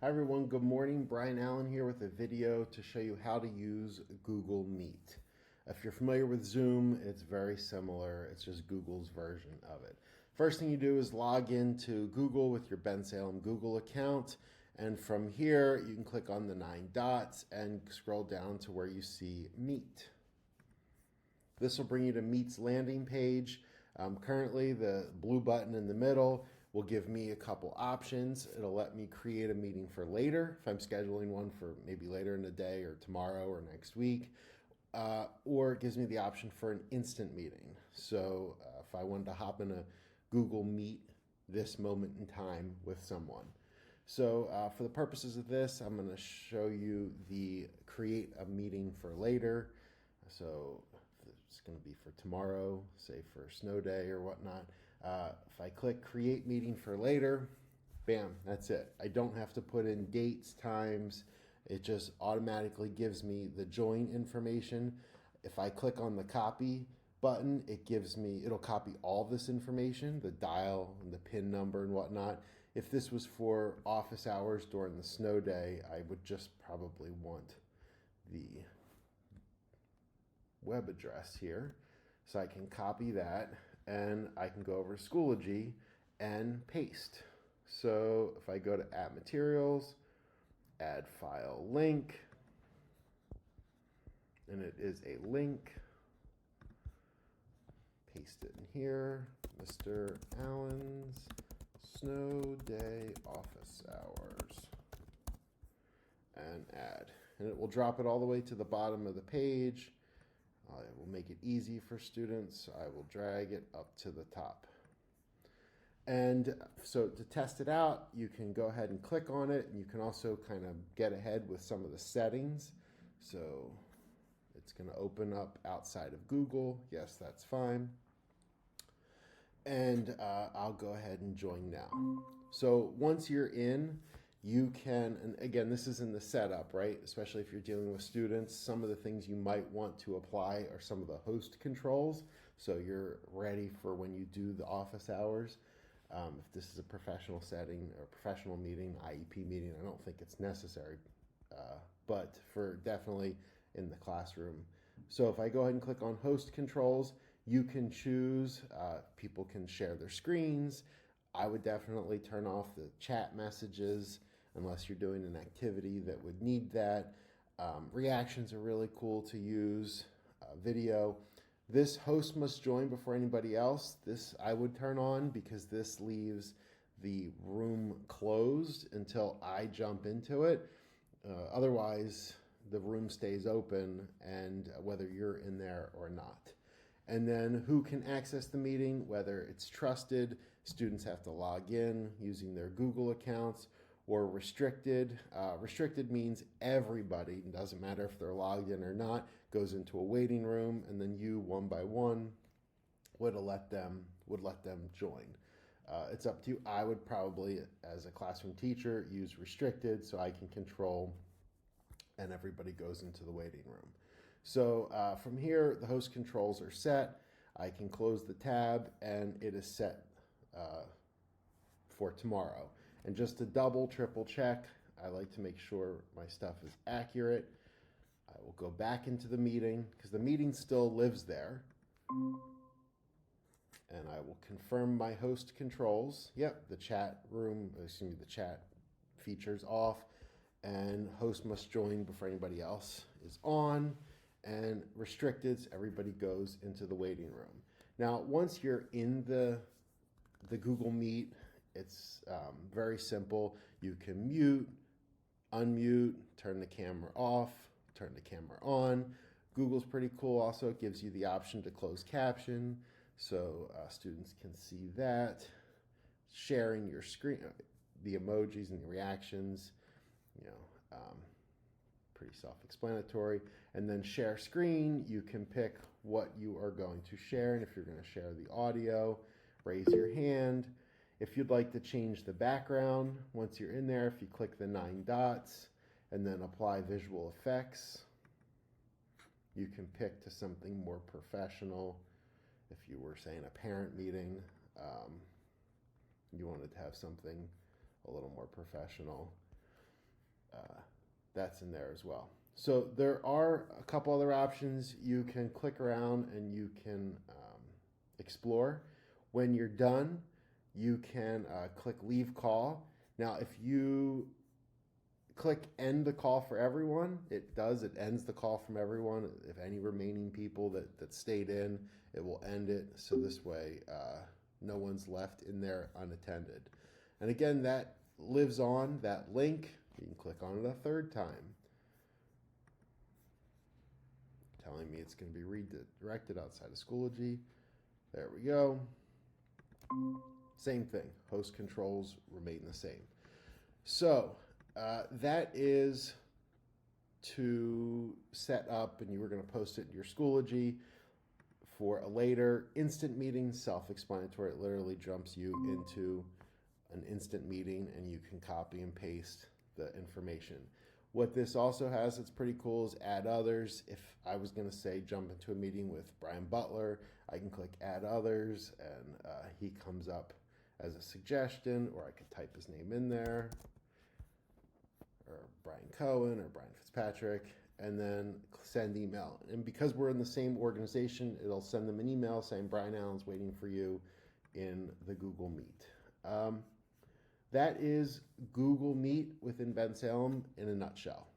Hi everyone, good morning. Brian Allen here with a video to show you how to use Google Meet. If you're familiar with Zoom, it's very similar. It's just Google's version of it. First thing you do is log into Google with your Ben Salem Google account. And from here, you can click on the 9 dots and scroll down to where you see Meet. This will bring you to Meet's landing page. Currently, the blue button in the middle will give me a couple options. It'll let me create a meeting for later, if I'm scheduling one for maybe later in the day or tomorrow or next week, or it gives me the option for an instant meeting. So if I wanted to hop in a Google Meet this moment in time with someone. So for the purposes of this, I'm going to show you the create a meeting for later. So it's going to be for tomorrow, say for a snow day or whatnot. If I click create meeting for later, bam, that's it. I don't have to put in dates, times. It just automatically gives me the join information. If I click on the copy button, it'll copy all this information, the dial and the PIN number and whatnot. If this was for office hours during the snow day, I would just probably want the web address here. So I can copy that and I can go over to Schoology and paste. So if I go to add materials, add file link, and it is a link, paste it in here, Mr. Allen's snow day office hours, and add. And it will drop it all the way to the bottom of the page. It will make it easy for students. I will drag it up to the top. And so to test it out, you can go ahead and click on it, and you can also kind of get ahead with some of the settings. So it's going to open up outside of Google. Yes, that's fine. And I'll go ahead and join now. So once you're in, you can, and again, this is in the setup, right? Especially if you're dealing with students, some of the things you might want to apply are some of the host controls. So you're ready for when you do the office hours. If this is a professional setting or professional meeting, IEP meeting, I don't think it's necessary, but for definitely in the classroom. So if I go ahead and click on host controls, you can choose, people can share their screens. I would definitely turn off the chat messages unless you're doing an activity that would need that. Reactions are really cool to use. Video. This host must join before anybody else. This I would turn on because this leaves the room closed until I jump into it. Otherwise, the room stays open, and whether you're in there or not. And then who can access the meeting, whether it's trusted, students have to log in using their Google accounts, or restricted. Restricted means everybody, it doesn't matter if they're logged in or not, goes into a waiting room, and then you, one by one, would let them join. It's up to you. I would probably, as a classroom teacher, use restricted so I can control and everybody goes into the waiting room. So from here, the host controls are set. I can close the tab and it is set for tomorrow. And just to double, triple check, I like to make sure my stuff is accurate. I will go back into the meeting because the meeting still lives there. And I will confirm my host controls. Yep, the chat features off. And host must join before anybody else is on. And restricted, everybody goes into the waiting room. Now, once you're in the Google Meet, it's very simple. You can mute, unmute, turn the camera off, turn the camera on. Google's pretty cool. Also, it gives you the option to close caption, so students can see that. Sharing your screen, the emojis and the reactions, pretty self-explanatory. And then share screen, you can pick what you are going to share, and if you're going to share the audio, raise your hand. If you'd like to change the background, once you're in there, if you click the 9 dots and then apply visual effects, you can pick to something more professional. If you were, saying, a parent meeting, you wanted to have something a little more professional. that's in there as well. So there are a couple other options. You can click around and you can explore. When you're done, you can click leave call. Now, if you click end the call for everyone, it ends the call from everyone. If any remaining people that stayed in, it will end it. So this way, no one's left in there unattended. And again, that lives on. That link, you can click on it a third time, telling me it's going to be redirected outside of Schoology. There we go. Same thing. Host controls remain the same. So that is to set up, and you were going to post it in your Schoology for a later instant meeting. Self-explanatory. It literally jumps you into an instant meeting, and you can copy and paste the information. What this also has that's pretty cool is add others. If I was going to say jump into a meeting with Brian Butler, I can click add others, and he comes up as a suggestion, or I could type his name in there, or Brian Cohen or Brian Fitzpatrick, and then send email. And because we're in the same organization, it'll send them an email saying Brian Allen's waiting for you in the Google Meet. That is Google Meet within Bensalem in a nutshell.